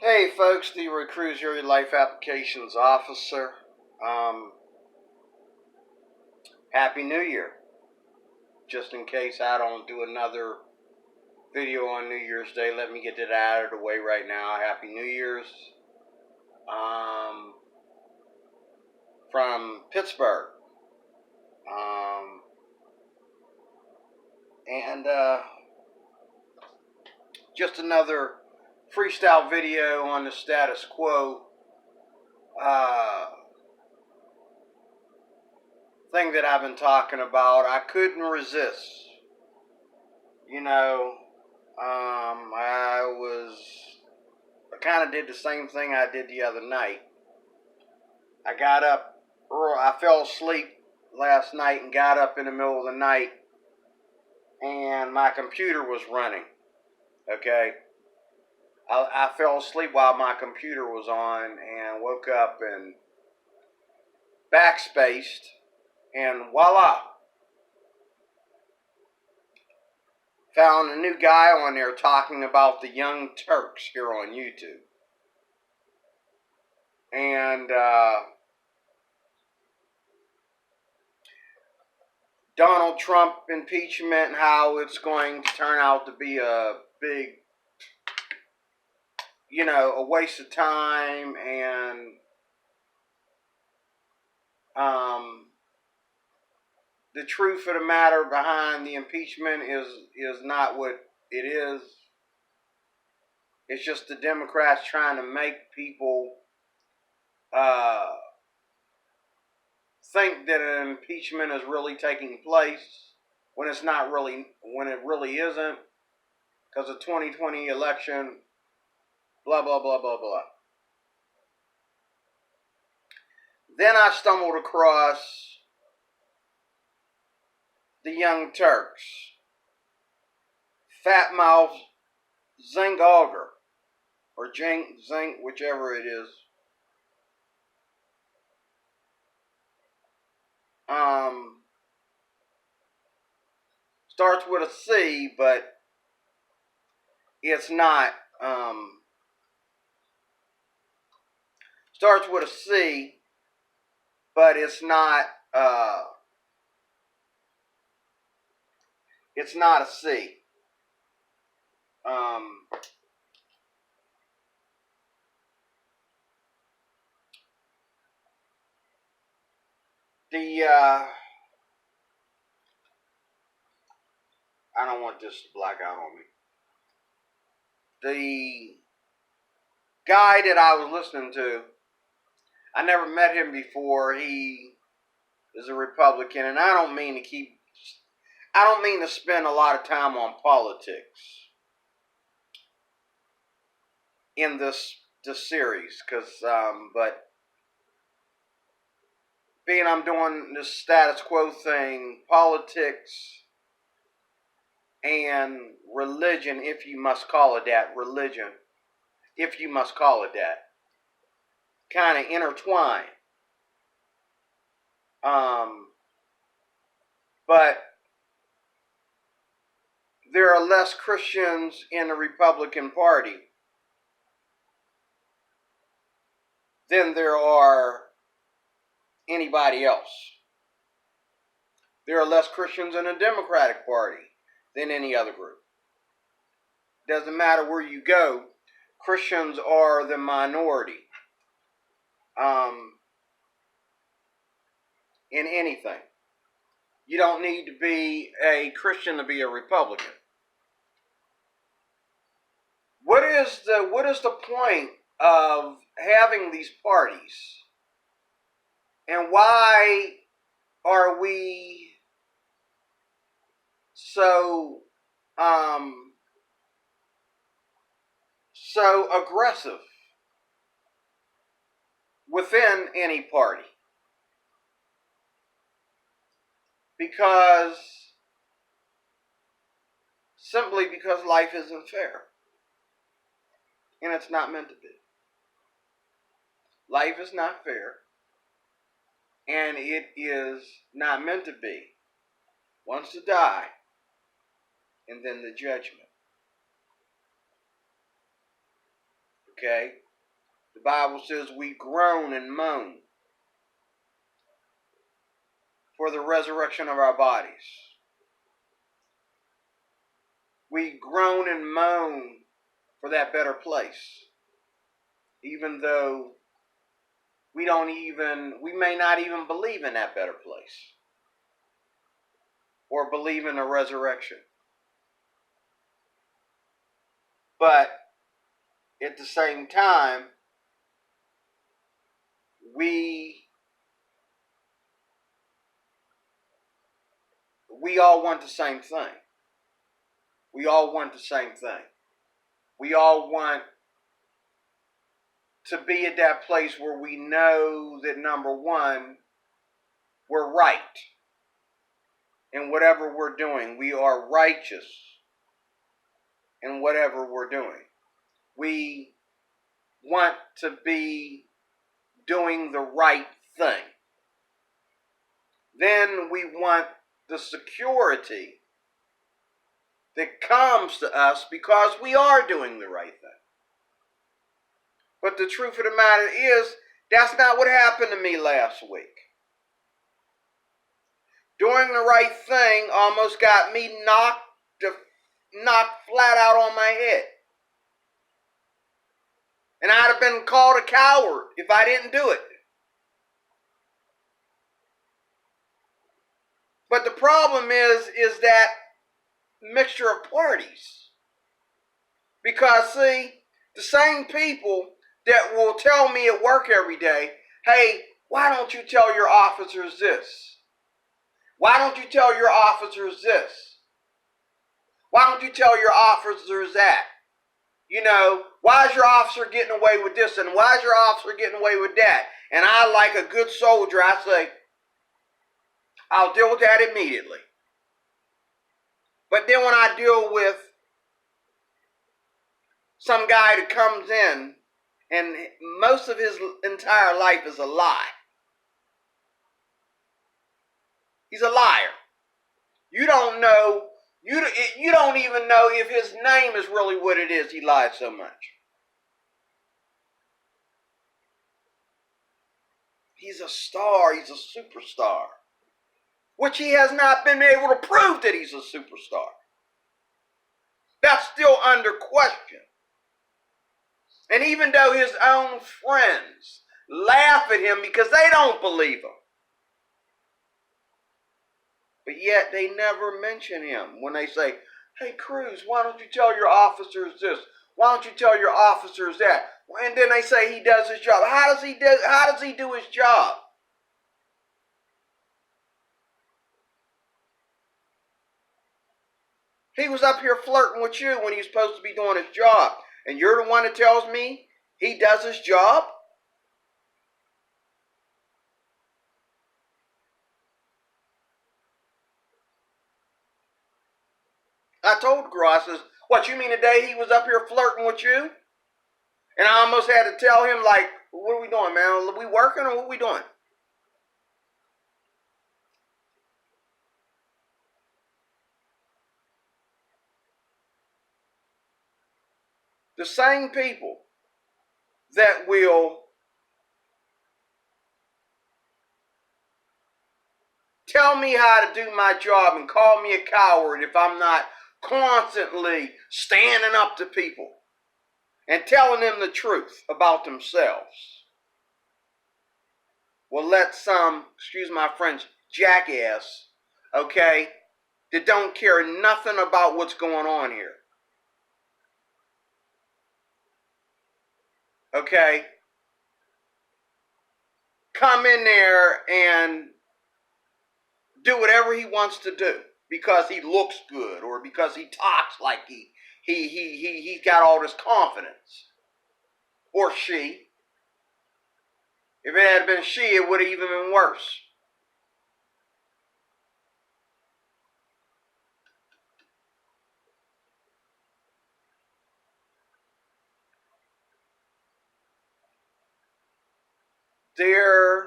Hey folks, the Recruit Your Life Applications Officer. Happy New Year. Just in case I don't do another video on New Year's Day, let me get that out of the way right now. Happy New Year's. From Pittsburgh. And just another freestyle video on the Status Quo thing that I've been talking about. I couldn't resist. I kind of did the same thing I did the other night. I got up, I fell asleep last night and got up in the middle of the night and my computer was running. Okay. I fell asleep while my computer was on and woke up and backspaced and voila. Found a new guy on there talking about the Young Turks here on YouTube. And Donald Trump impeachment, how it's going to turn out to be a big, a waste of time, and the truth of the matter behind the impeachment is not what it is. It's just the Democrats trying to make people think that an impeachment is really taking place when it's not really, when it really isn't, because the 2020 election, blah, blah, blah, blah, blah. Then I stumbled across the Young Turks. Fat Mouth Zink Auger, or Zink, whichever it is. Starts with a C, but it's not. Starts with a C, but it's not. It's not a C. I don't want this to black out on me. The guy that I was listening to, I never met him before. He is a Republican, and I don't mean to spend a lot of time on politics in this series, but being I'm doing this status quo thing, politics and religion, if you must call it that, kind of intertwine. But there are less Christians in the Republican Party than there are anybody else. There are less Christians in the Democratic Party than any other group. Doesn't matter where you go, Christians are the minority in anything. You don't need to be a Christian to be a Republican. What is the point of having these parties? And why are we so aggressive within any party? Simply because life isn't fair. And it's not meant to be. Life is not fair. And it is not meant to be. Once to die, and then the judgment. Okay? The Bible says we groan and moan for the resurrection of our bodies. We groan and moan for that better place. Even though we may not even believe in that better place. Or believe in the resurrection. But at the same time, we all want the same thing. We all want the same thing. We all want to be at that place where we know that, number one, we're right in whatever we're doing. We are righteous in whatever we're doing. We want to be doing the right thing. Then we want the security that comes to us because we are doing the right thing. But the truth of the matter is, that's not what happened to me last week. Doing the right thing almost got me knocked flat out on my head. And I'd have been called a coward if I didn't do it. But the problem is that mixture of parties. Because, see, the same people that will tell me at work every day, hey, why don't you tell your officers this? Why don't you tell your officers this? Why don't you tell your officers that? You know, why is your officer getting away with this? And why is your officer getting away with that? And I, like a good soldier, I say, I'll deal with that immediately. But then when I deal with some guy that comes in and most of his entire life is a lie. He's a liar. You don't know, you don't even know if his name is really what it is. He lies so much. He's a star. He's a superstar. Which he has not been able to prove that he's a superstar. That's still under question. And even though his own friends laugh at him because they don't believe him, but yet they never mention him when they say, hey, Cruz, why don't you tell your officers this? Why don't you tell your officers that? And then they say he does his job. How does he do his job? He was up here flirting with you when he was supposed to be doing his job. And you're the one that tells me he does his job? I told Gro, I says, what, you mean today he was up here flirting with you? And I almost had to tell him, like, what are we doing, man? Are we working or what are we doing? The same people that will tell me how to do my job and call me a coward if I'm not constantly standing up to people and telling them the truth about themselves, will let some, excuse my French, jackass, okay, that don't care nothing about what's going on here, okay, come in there and do whatever he wants to do because he looks good or because he talks like he's got all this confidence. Or she. If it had been she, it would have even been worse. There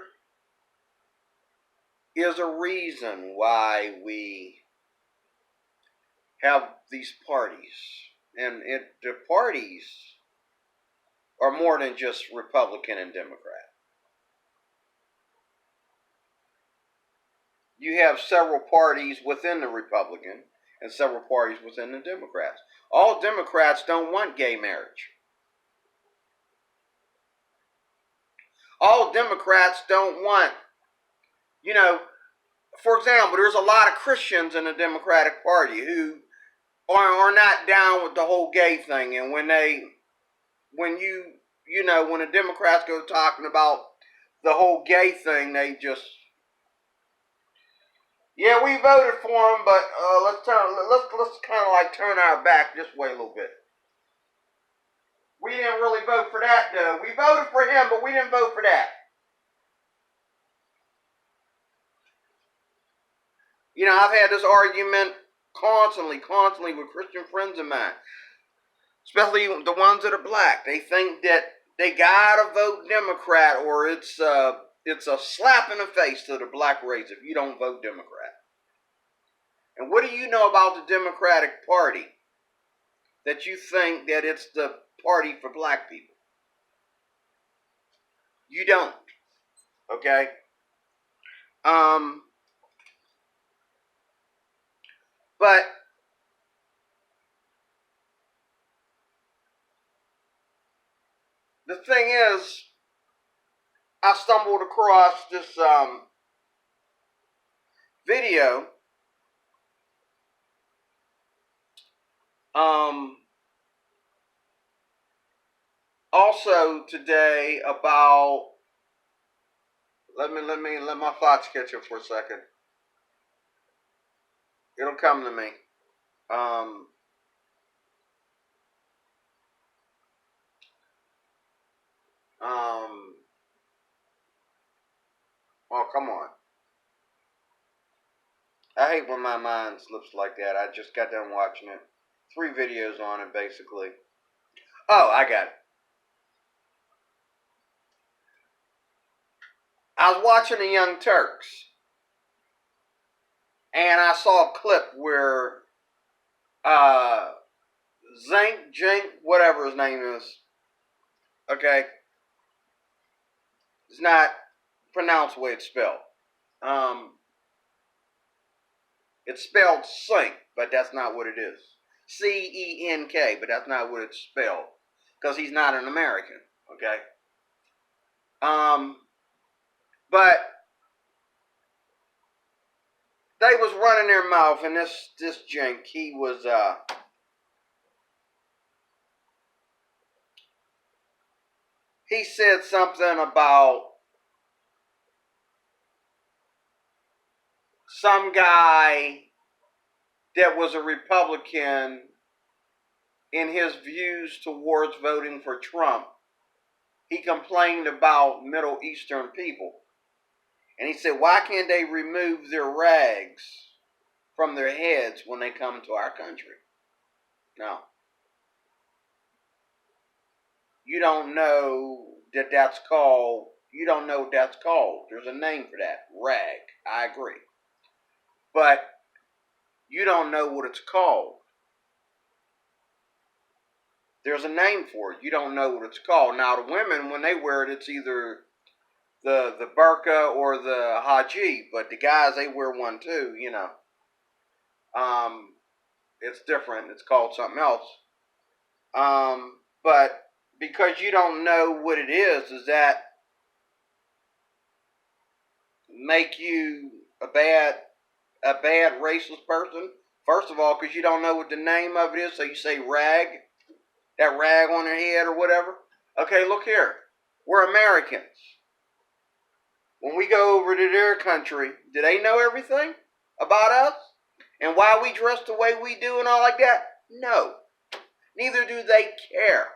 is a reason why we have these parties. And the parties are more than just Republican and Democrat. You have several parties within the Republican and several parties within the Democrats. All Democrats don't want gay marriage. All Democrats don't want, for example, there's a lot of Christians in the Democratic Party who are not down with the whole gay thing. And when the Democrats go talking about the whole gay thing, they just, yeah, we voted for him, but let's kind of like turn our back this way a little bit. We didn't really vote for that, though. We voted for him, but we didn't vote for that. I've had this argument constantly with Christian friends of mine, especially the ones that are black. They think that they gotta vote Democrat, or it's a slap in the face to the black race if you don't vote Democrat. And what do you know about the Democratic Party that you think that it's the party for black people? You don't. Okay? But the thing is, I stumbled across this video also today about, let my thoughts catch up for a second. It'll come to me. Oh, come on. I hate when my mind slips like that. I just got done watching it. 3 videos on it, basically. Oh, I got it. I was watching the Young Turks, and I saw a clip where Jink, whatever his name is, okay, it's not pronounced the way it's spelled. It's spelled Sink, but that's not what it is. C-E-N-K, but that's not what it's spelled, because he's not an American, okay? But they was running their mouth, and this Jink, he was, he said something about some guy that was a Republican in his views towards voting for Trump. He complained about Middle Eastern people. And he said, why can't they remove their rags from their heads when they come to our country? No. You don't know that's called, There's a name for that, rag. I agree. But you don't know what it's called. There's a name for it. You don't know what it's called. Now, the women, when they wear it, it's either the burqa or the hajib. But the guys, they wear one too, It's different. It's called something else. But because you don't know what it is, does that make you a bad racist person? First of all, because you don't know what the name of it is, so you say rag, that rag on their head or whatever. Okay, look here. We're Americans. When we go over to their country, do they know everything about us? And why we dress the way we do and all like that? No. Neither do they care.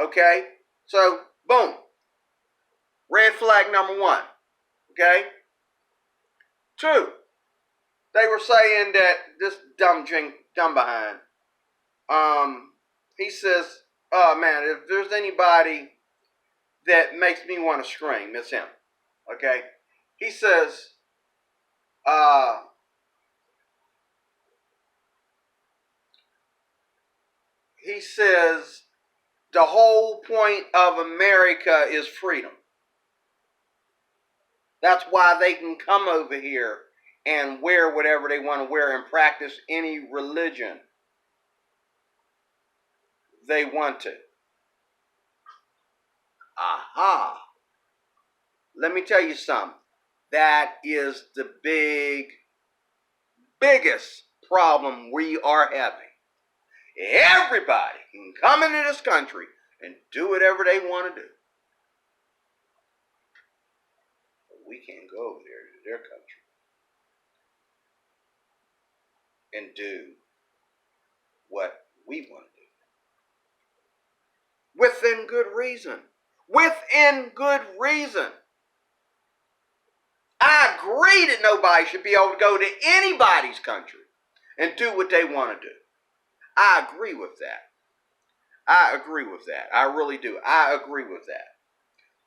Okay? So, boom. Red flag number 1. Okay? 2. They were saying that this dumb behind. He says, oh man, if there's anybody that makes me want to scream, it's him. Okay? He says, the whole point of America is freedom. That's why they can come over here and wear whatever they want to wear and practice any religion they want to. Aha. Let me tell you something. That is the biggest problem we are having. Everybody can come into this country and do whatever they want to do. But we can't go over there to their country and do what we want to do. Within good reason. Within good reason. I agree that nobody should be able to go to anybody's country and do what they want to do. I agree with that. I agree with that. I really do. I agree with that.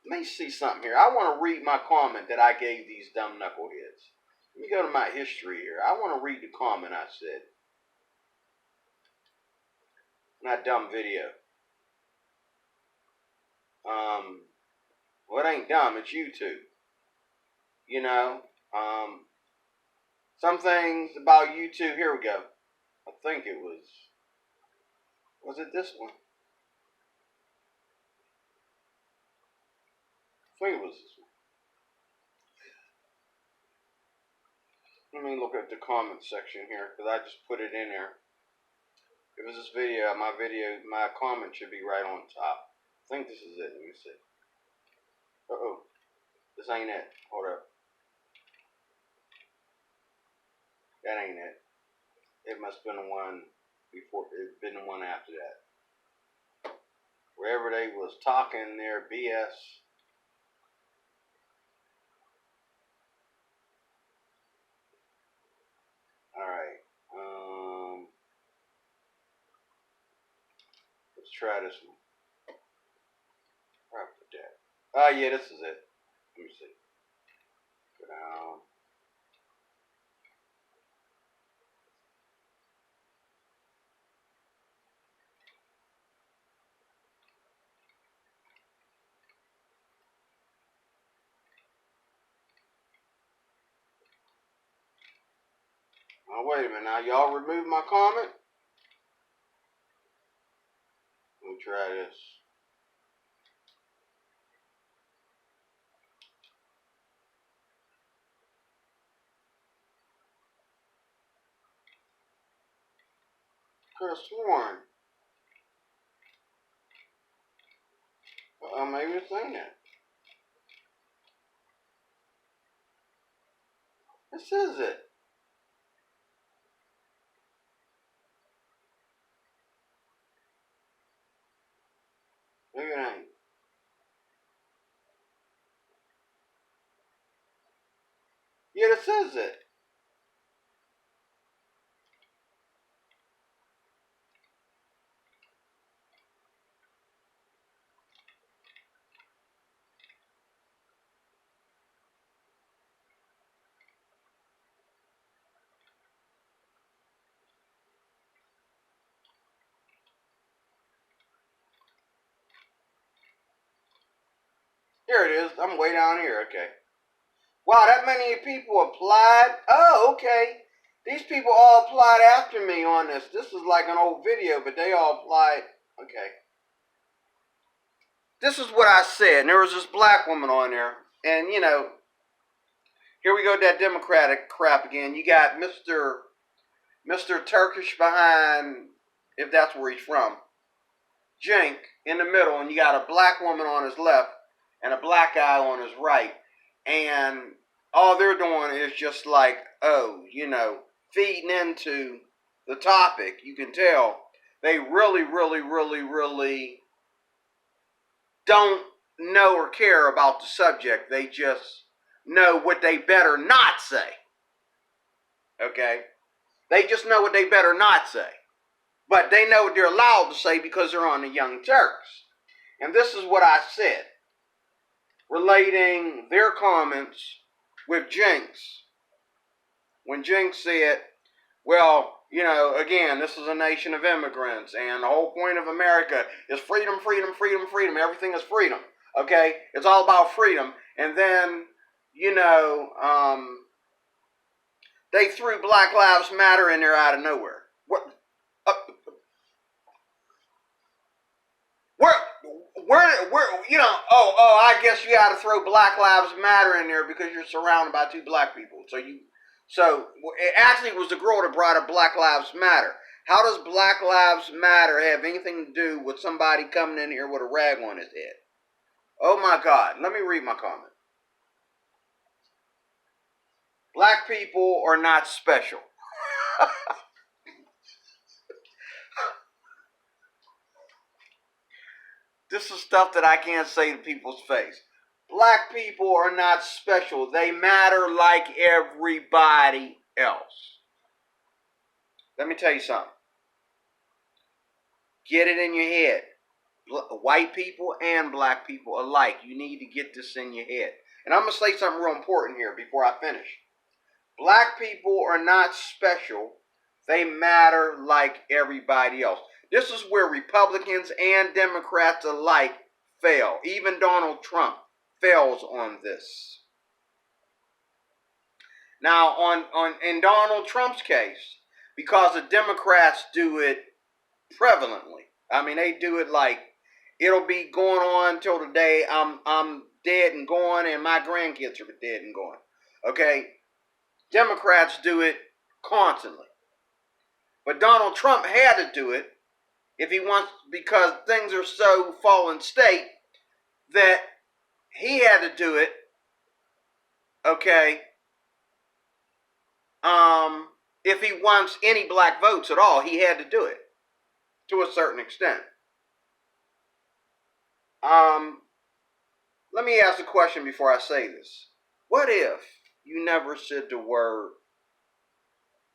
Let me see something here. I want to read my comment that I gave these dumb knuckleheads. Let me go to my history here. I want to read the comment I said. Not dumb video. Well, it ain't dumb. It's YouTube. You know, some things about YouTube. Here we go. I think it was it this one? I think it was this one. Let me look at the comment section here, because I just put it in there. It was this video, my comment should be right on top. I think this is it. Let me see. Uh-oh. This ain't it. Hold up. That ain't it. It must have been the one before. It's been the one after that. Wherever they was talking their BS. Alright. Let's try this one. Where I put that? Oh yeah, this is it. Let me see. Go down. Oh, wait a minute now. Y'all remove my comment? Let me try this. Could have sworn. Maybe it's saying that. This is it. Maybe it ain't. Yeah, this is it. Here it is. I'm way down here. Okay. Wow, that many people applied. Oh, okay. These people all applied after me on this. This is like an old video, but they all applied. Okay. This is what I said. And there was this black woman on there. And, you know, here we go to that Democratic crap again. You got Mr. Turkish behind, if that's where he's from, Jink in the middle. And you got a black woman on his left and a black guy on his right. And all they're doing is just like, oh, you know, feeding into the topic. You can tell they really, really, really, really don't know or care about the subject. They just know what they better not say. Okay? They just know what they better not say. But they know what they're allowed to say because they're on the Young Turks. And this is what I said, relating their comments with Jinx. When Jinx said, well, You know, again, this is a nation of immigrants, and the whole point of America is freedom, freedom, freedom, freedom. Everything is freedom. Okay, it's all about freedom. And then, you know, they threw Black Lives Matter in there out of nowhere. What? Uh, where? Where? You know? Oh! I guess you got to throw Black Lives Matter in there because you're surrounded by two black people. So it actually was the girl that brought up Black Lives Matter. How does Black Lives Matter have anything to do with somebody coming in here with a rag on his head? Oh my God! Let me read my comment. Black people are not special. This is stuff that I can't say to people's face. Black people are not special. They matter like everybody else. Let me tell you something. Get it in your head. White people and black people alike. You need to get this in your head. And I'm going to say something real important here before I finish. Black people are not special. They matter like everybody else. This is where Republicans and Democrats alike fail. Even Donald Trump fails on this. Now, in Donald Trump's case, because the Democrats do it prevalently. I mean, they do it like it'll be going on till the day I'm dead and gone, and my grandkids are dead and gone. Okay, Democrats do it constantly, but Donald Trump had to do it if he wants, because things are so fallen state that he had to do it. Okay, if he wants any black votes at all, he had to do it to a certain extent. Let me ask a question before I say this. What if you never said the word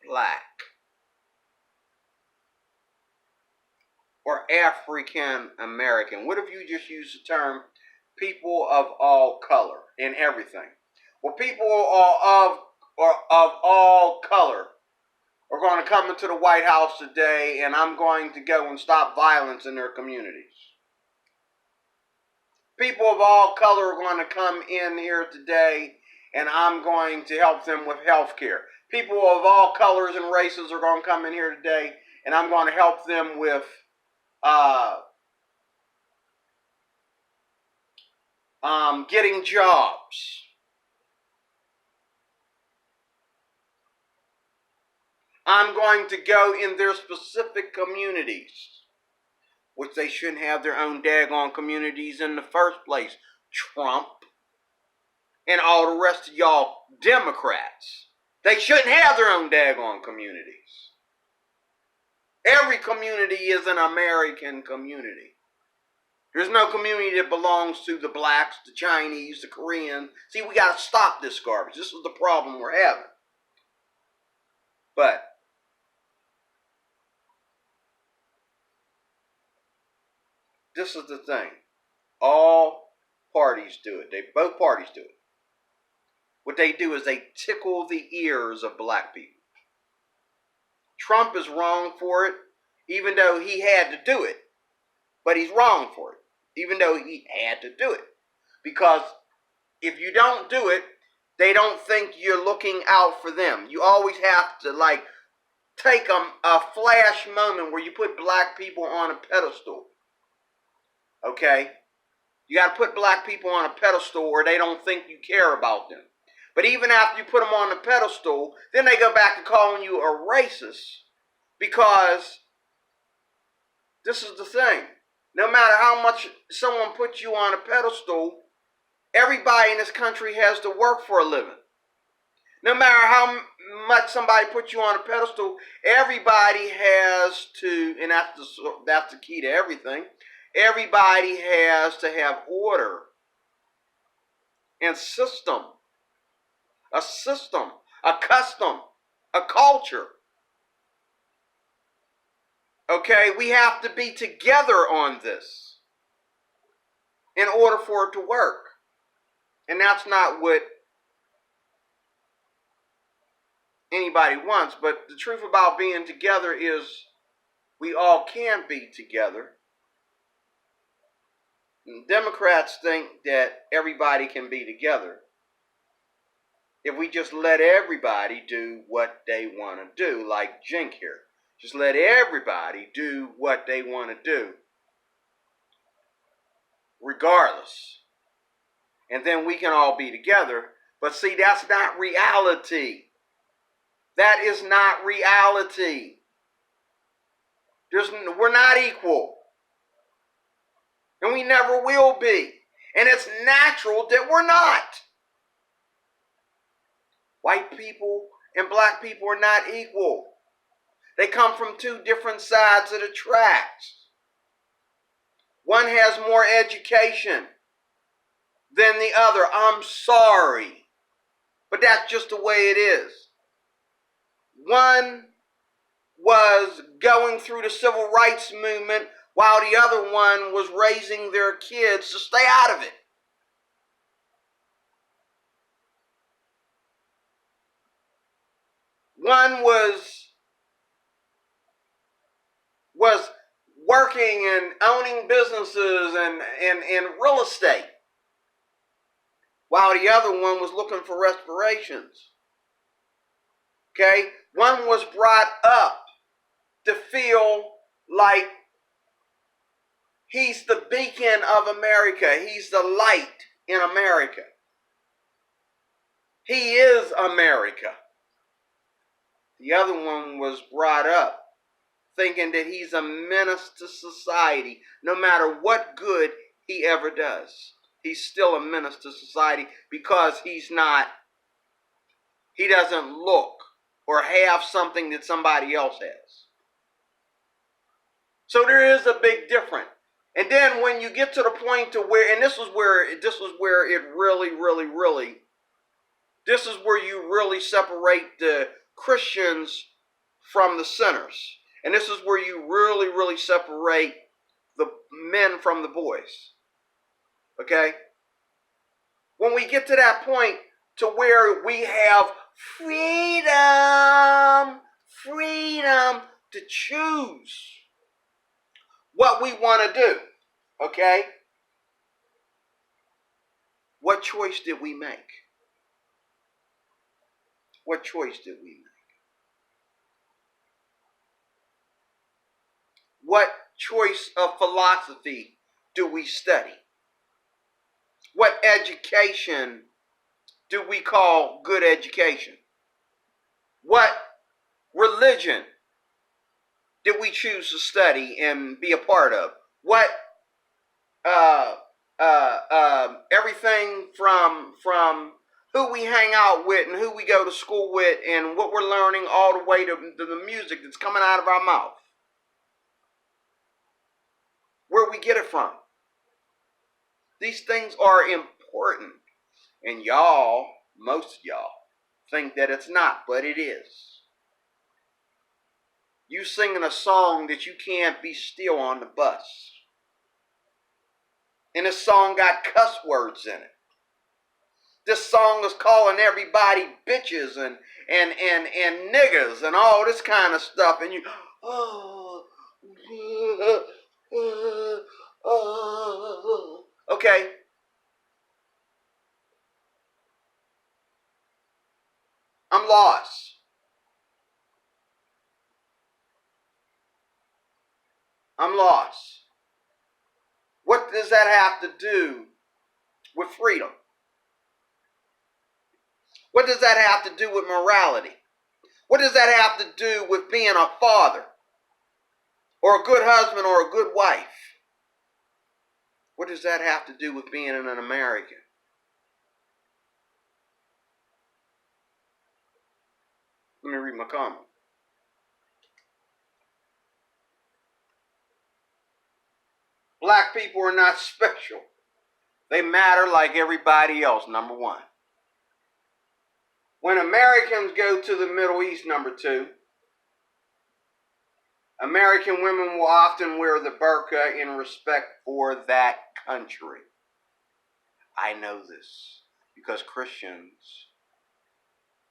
black or African American? What if you just use the term people of all color in everything? Well, people of all color are going to come into the White House today, and I'm going to go and stop violence in their communities. People of all color are going to come in here today, and I'm going to help them with health care. People of all colors and races are going to come in here today, and I'm going to help them with getting jobs. I'm going to go in their specific communities, which they shouldn't have their own daggone communities in the first place. Trump and all the rest of y'all Democrats. They shouldn't have their own daggone communities. Every community is an American community. There's no community that belongs to the blacks, the Chinese, the Koreans. See, we got to stop this garbage. This is the problem we're having. But this is the thing. All parties do it. Both parties do it. What they do is they tickle the ears of black people. Trump is wrong for it, even though he had to do it. But he's wrong for it, even though he had to do it. Because if you don't do it, they don't think you're looking out for them. You always have to take a flash moment where you put black people on a pedestal. Okay? You got to put black people on a pedestal or they don't think you care about them. But even after you put them on the pedestal, then they go back to calling you a racist, because this is the thing. No matter how much someone puts you on a pedestal, everybody in this country has to work for a living. No matter how much somebody puts you on a pedestal, everybody has to, and that's the key to everything, everybody has to have order and system. A system, a custom, a culture. Okay, we have to be together on this in order for it to work. And that's not what anybody wants. But the truth about being together is we all can be together. And Democrats think that everybody can be together if we just let everybody do what they want to do, like Jink here. Just let everybody do what they want to do, regardless. And then we can all be together. But see, that's not reality. That is not reality. We're not equal. And we never will be. And it's natural that we're not. White people and black people are not equal. They come from two different sides of the tracks. One has more education than the other. I'm sorry. But that's just the way it is. One was going through the civil rights movement while the other one was raising their kids to stay out of it. One was working and owning businesses and real estate, while the other one was looking for respirations. Okay? One was brought up to feel like he's the beacon of America. He's the light in America. He is America. The other one was brought up thinking that he's a menace to society. No matter what good he ever does, he's still a menace to society because he doesn't look or have something that somebody else has. So there is a big difference. And then when you get to the point to where, and this was where it really, this is where you really separate the Christians from the sinners. And this is where you really separate the men from the boys. Okay? When we get to that point to where we have freedom to choose what we want to do. Okay? What choice did we make? What choice did we make? What choice of philosophy do we study? What education do we call good education? What religion did we choose to study and be a part of? What everything from who we hang out with and who we go to school with and what we're learning all the way to the music that's coming out of our mouth. Where we get it from. These things are important. And y'all, most of y'all, think that it's not, but it is. You singing a song that you can't be still on the bus. And this song got cuss words in it. This song is calling everybody bitches and niggas and all this kind of stuff. And you, okay. I'm lost. I'm lost. What does that have to do with freedom? What does that have to do with morality? What does that have to do with being a father? Or a good husband or a good wife? What does that have to do with being an American? Let me read my comment. Black people are not special. They matter like everybody else, number one. When Americans go to the Middle East, number two, American women will often wear the burqa in respect for that country. I know this because Christians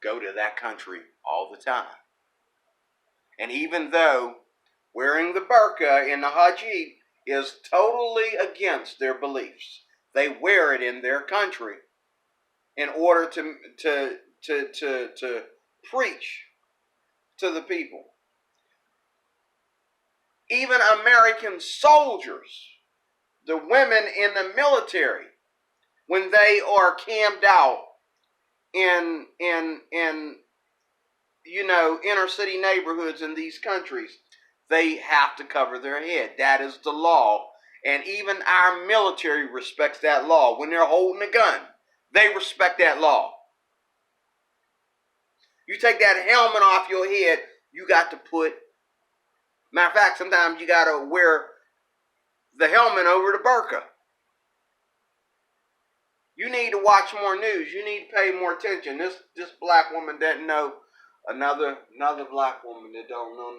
go to that country all the time. And even though wearing the burqa in the hajj is totally against their beliefs, they wear it in their country in order to preach to the people. Even American soldiers, the women in the military, when they are camped out in inner city neighborhoods in these countries, they have to cover their head. That is the law. And even our military respects that law. When they're holding a gun, they respect that law. You take that helmet off your head, you got to put, matter of fact, sometimes you got to wear the helmet over the burqa. You need to watch more news. You need to pay more attention. This black woman didn't know another black woman that don't know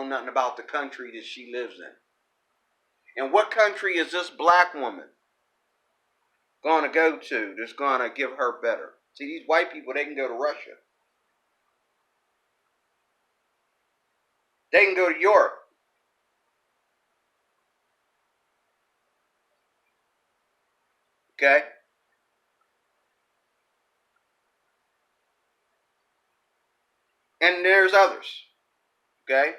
nothing about the country that she lives in. And what country is this black woman going to go to that's going to give her better? See, these white people, they can go to Russia. They can go to Europe. Okay? And there's others. Okay?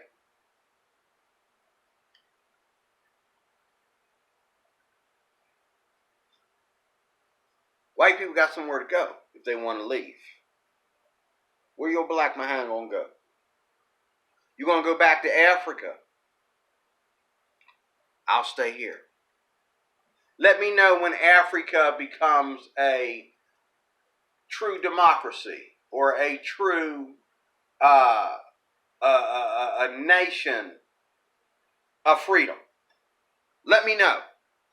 White people got somewhere to go if they want to leave. Where your black man going to go? You going to go back to Africa? I'll stay here. Let me know when Africa becomes a true democracy or a true a nation of freedom. Let me know.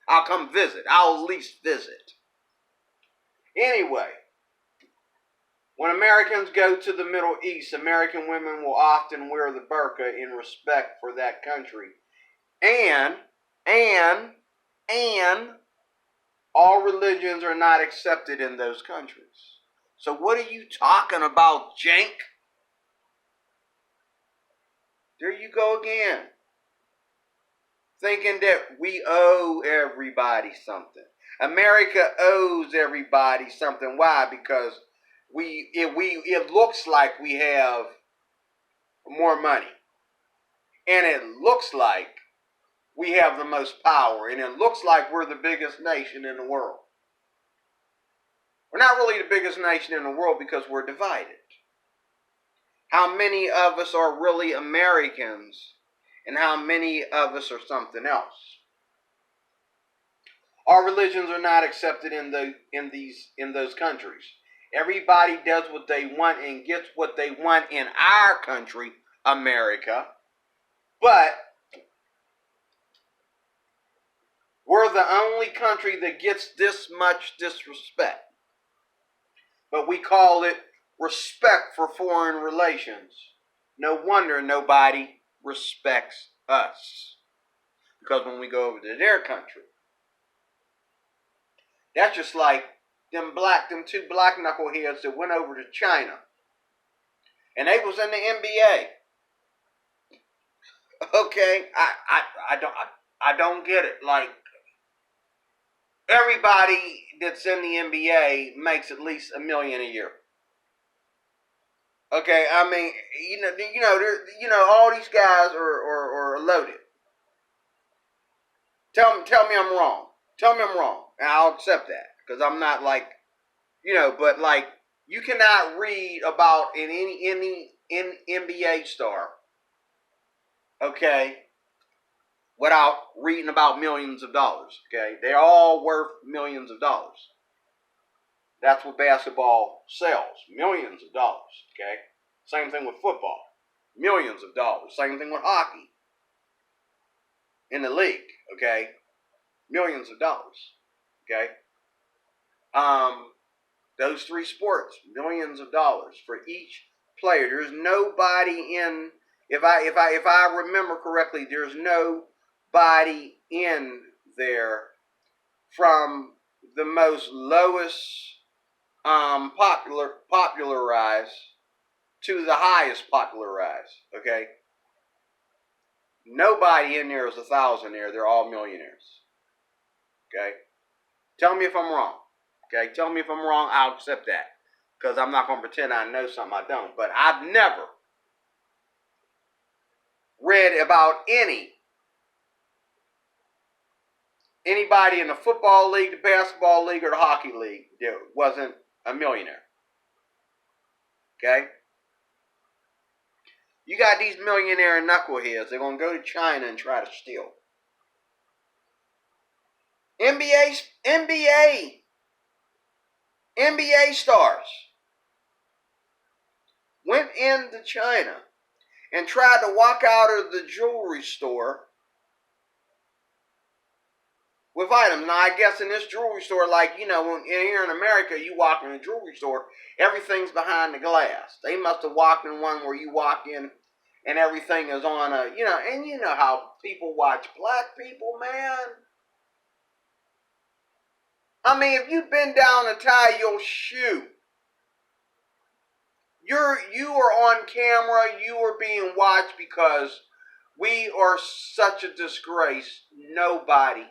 I'll come visit. I'll at least visit. Anyway, when Americans go to the Middle East, American women will often wear the burqa in respect for that country. And all religions are not accepted in those countries. So what are you talking about, Jank? There you go again. Thinking that we owe everybody something. America owes everybody something. Why? Because it looks like we have more money. And it looks like we have the most power. And it looks like we're the biggest nation in the world. We're not really the biggest nation in the world because we're divided. How many of us are really Americans and how many of us are something else? Our religions are not accepted in those countries. Everybody does what they want and gets what they want in our country, America. But we're the only country that gets this much disrespect. But we call it respect for foreign relations. No wonder nobody respects us. Because when we go over to their country, that's just like them two black knuckleheads that went over to China. And they was in the NBA. Okay, I don't get it. Like, everybody that's in the NBA makes at least $1 million a year. Okay, I mean, all these guys are loaded. Tell me I'm wrong. Tell me I'm wrong, and I'll accept that because I'm not like, but like you cannot read about any NBA star, okay, without reading about millions of dollars. Okay, they're all worth millions of dollars. That's what basketball sells, millions of dollars. Okay, same thing with football, millions of dollars. Same thing with hockey in the league. Okay, millions of dollars. Okay, those three sports, millions of dollars for each player. There's nobody in. If I remember correctly, there's nobody in there from the most lowest popularized to the highest popularized. Okay, nobody in there is a thousandaire. They're all millionaires. Okay, tell me if I'm wrong. Okay, tell me if I'm wrong. I'll accept that because I'm not going to pretend I know something I don't. But I've never read about anybody in the football league, the basketball league, or the hockey league that wasn't a millionaire. Okay? You got these millionaire knuckleheads. They're going to go to China and try to steal. NBA stars went into China and tried to walk out of the jewelry store with items. Now, I guess in this jewelry store, like, when here in America, you walk in a jewelry store, everything's behind the glass. They must have walked in one where you walk in and everything is on a, and you know how people watch black people, man. I mean, if you bend down to tie your shoe, you are on camera, you are being watched because we are such a disgrace. Nobody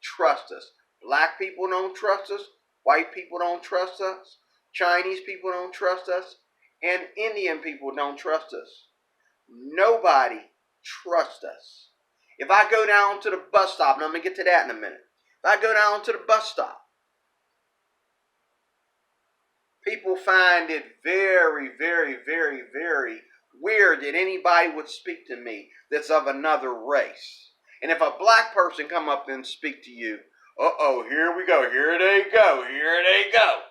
trusts us. Black people don't trust us. White people don't trust us. Chinese people don't trust us. And Indian people don't trust us. Nobody trusts us. If I go down to the bus stop, and I'm going to get to that in a minute. If I go down to the bus stop, people find it very, very, very, very weird that anybody would speak to me that's of another race. And if a black person come up and speak to you, uh-oh, here we go, here they go, here they go.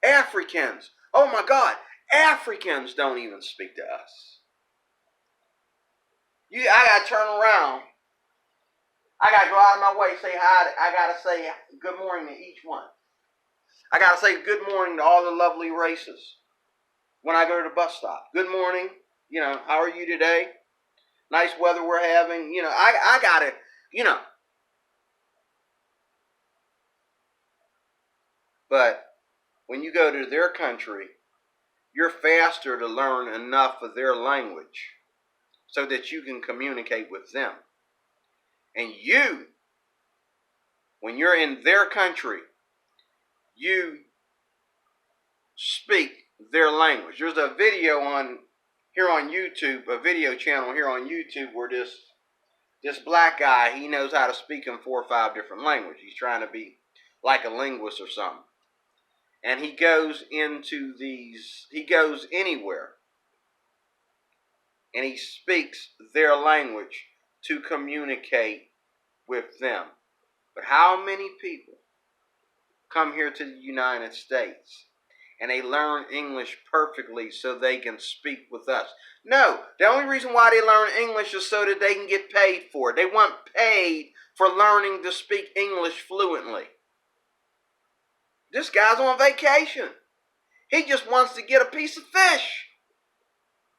Africans. Oh my God, Africans don't even speak to us. I gotta turn around. I gotta go out of my way, say hi. I gotta say good morning to each one. I gotta say good morning to all the lovely races when I go to the bus stop. Good morning. How are you today? Nice weather we're having. I gotta, But when you go to their country, you're faster to learn enough of their language so that you can communicate with them. And when you're in their country, you speak their language. There's a video here on YouTube, a video channel here on YouTube where this black guy, he knows how to speak in 4 or 5 different languages. He's trying to be like a linguist or something. And he goes anywhere and he speaks their language to communicate with them. But how many people come here to the United States and they learn English perfectly so they can speak with us? No, the only reason why they learn English is so that they can get paid for it. They want paid for learning to speak English fluently. This guy's on vacation. He just wants to get a piece of fish.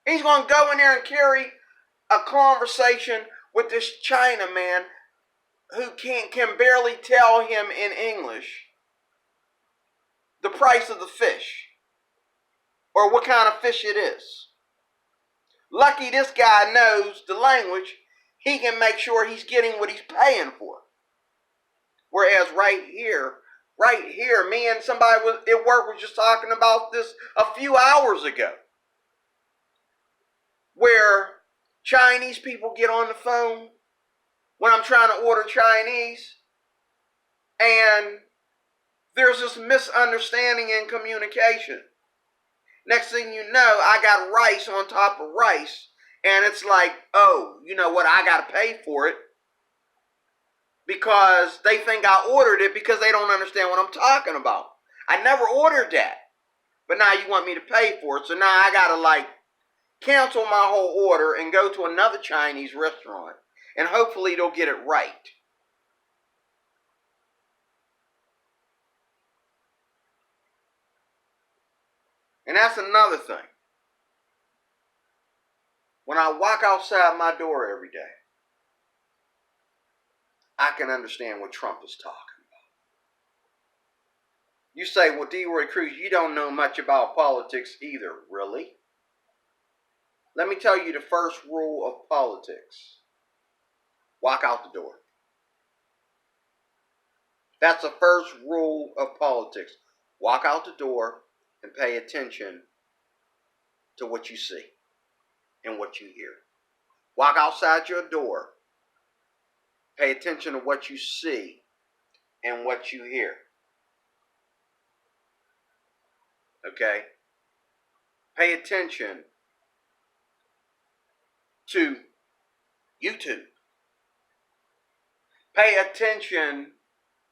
He's going to go in there and carry a conversation with this Chinaman who can barely tell him in English the price of the fish or what kind of fish it is. Lucky this guy knows the language. He can make sure he's getting what he's paying for. Whereas right here, me and somebody at work was just talking about this a few hours ago. Where Chinese people get on the phone when I'm trying to order Chinese, and there's this misunderstanding in communication. Next thing you know, I got rice on top of rice, and it's like, oh, you know what, I got to pay for it because they think I ordered it because they don't understand what I'm talking about. I never ordered that, but now you want me to pay for it, so now I got to cancel my whole order and go to another Chinese restaurant, and hopefully they'll get it right. And that's another thing. When I walk outside my door every day, I can understand what Trump is talking about. You say, well, D-Roy Cruz, you don't know much about politics either. Really? Let me tell you the first rule of politics. Walk out the door. That's the first rule of politics. Walk out the door and pay attention to what you see and what you hear. Walk outside your door. Pay attention to what you see and what you hear. Okay? Pay attention to YouTube. Pay attention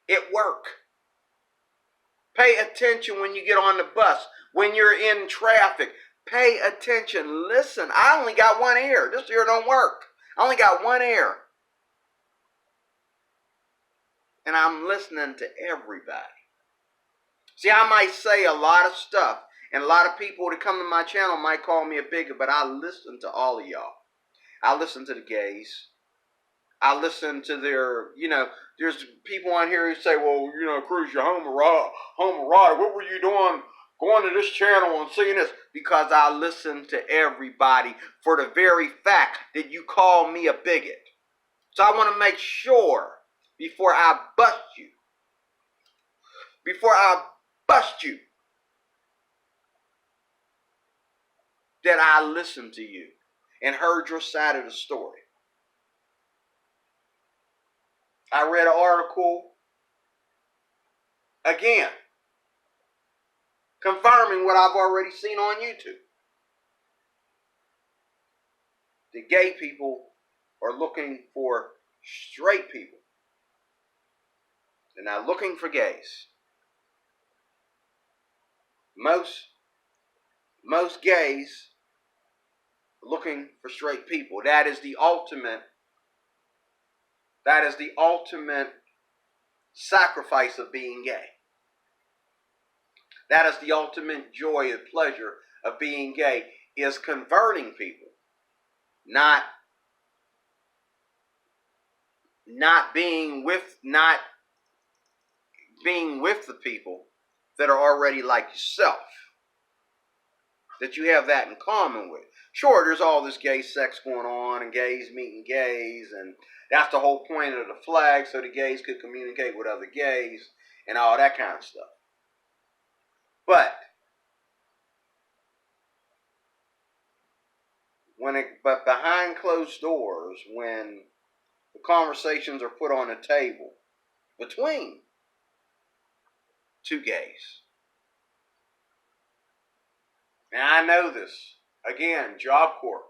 at work. Pay attention when you get on the bus, when you're in traffic. Pay attention. Listen, I only got one ear. This ear don't work. I only got one ear. And I'm listening to everybody. See, I might say a lot of stuff, and a lot of people that come to my channel might call me a bigot, but I listen to all of y'all. I listen to the gays. I listen to their, there's people on here who say, well, Cruz, you're homoerotic. What were you doing going to this channel and seeing this? Because I listen to everybody for the very fact that you call me a bigot. So I want to make sure before I bust you, that I listened to you and heard your side of the story. I read an article, again, confirming what I've already seen on YouTube. The gay people are looking for straight people. They're not looking for gays. Most gays are looking for straight people. That is the ultimate sacrifice of being gay. That is the ultimate joy and pleasure of being gay, is converting people, not being with the people that are already like yourself, that you have that in common with. Sure, there's all this gay sex going on and gays meeting gays, and that's the whole point of the flag, so the gays could communicate with other gays and all that kind of stuff. But behind closed doors, when the conversations are put on a table between two gays, and I know this, again, Job Corps,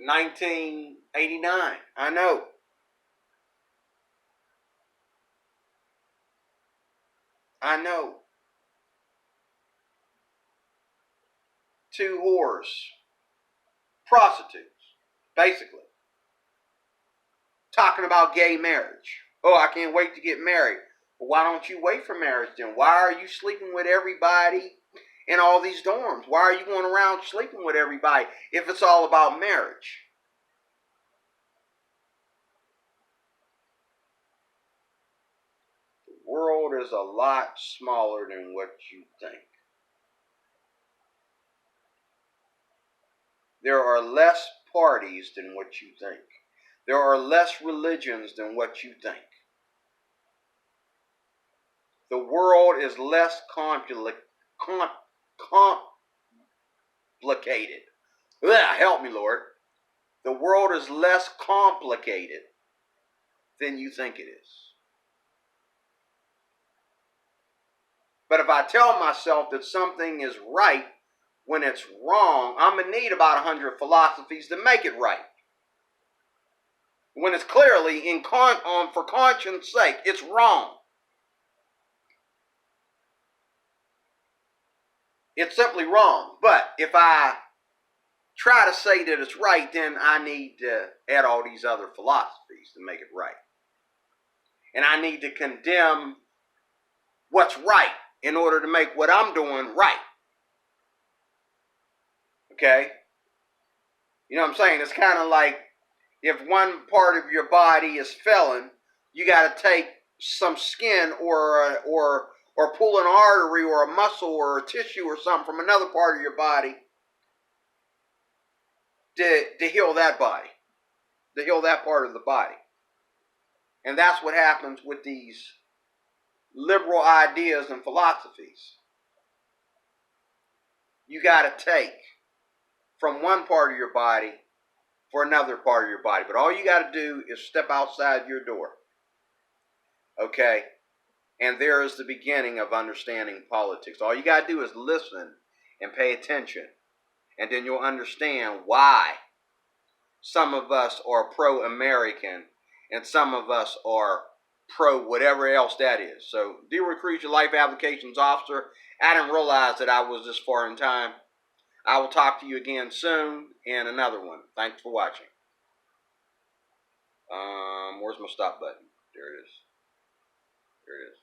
1989, I know. Two whores, prostitutes, basically, talking about gay marriage. Oh, I can't wait to get married. Well, why don't you wait for marriage then? Why are you sleeping with everybody in all these dorms? Why are you going around sleeping with everybody if it's all about marriage? The world is a lot smaller than what you think. There are less parties than what you think. There are less religions than what you think. The world is less complicated. Help me, Lord. The world is less complicated than you think it is. But if I tell myself that something is right when it's wrong, I'm going to need about 100 philosophies to make it right. When it's clearly, for conscience sake, it's wrong. It's simply wrong. But if I try to say that it's right, then I need to add all these other philosophies to make it right. And I need to condemn what's right in order to make what I'm doing right. Okay? You know what I'm saying? It's kind of like if one part of your body is failing, you got to take some skin or pull an artery or a muscle or a tissue or something from another part of your body to heal that body, to heal that part of the body. And that's what happens with these liberal ideas and philosophies. You got to take from one part of your body for another part of your body. But all you got to do is step outside your door. Okay? And there is the beginning of understanding politics. All you got to do is listen and pay attention. And then you'll understand why some of us are pro-American and some of us are pro-whatever else that is. So, dear Recruit Your Life Applications Officer, I didn't realize that I was this far in time. I will talk to you again soon in another one. Thanks for watching. Where's my stop button? There it is. There it is.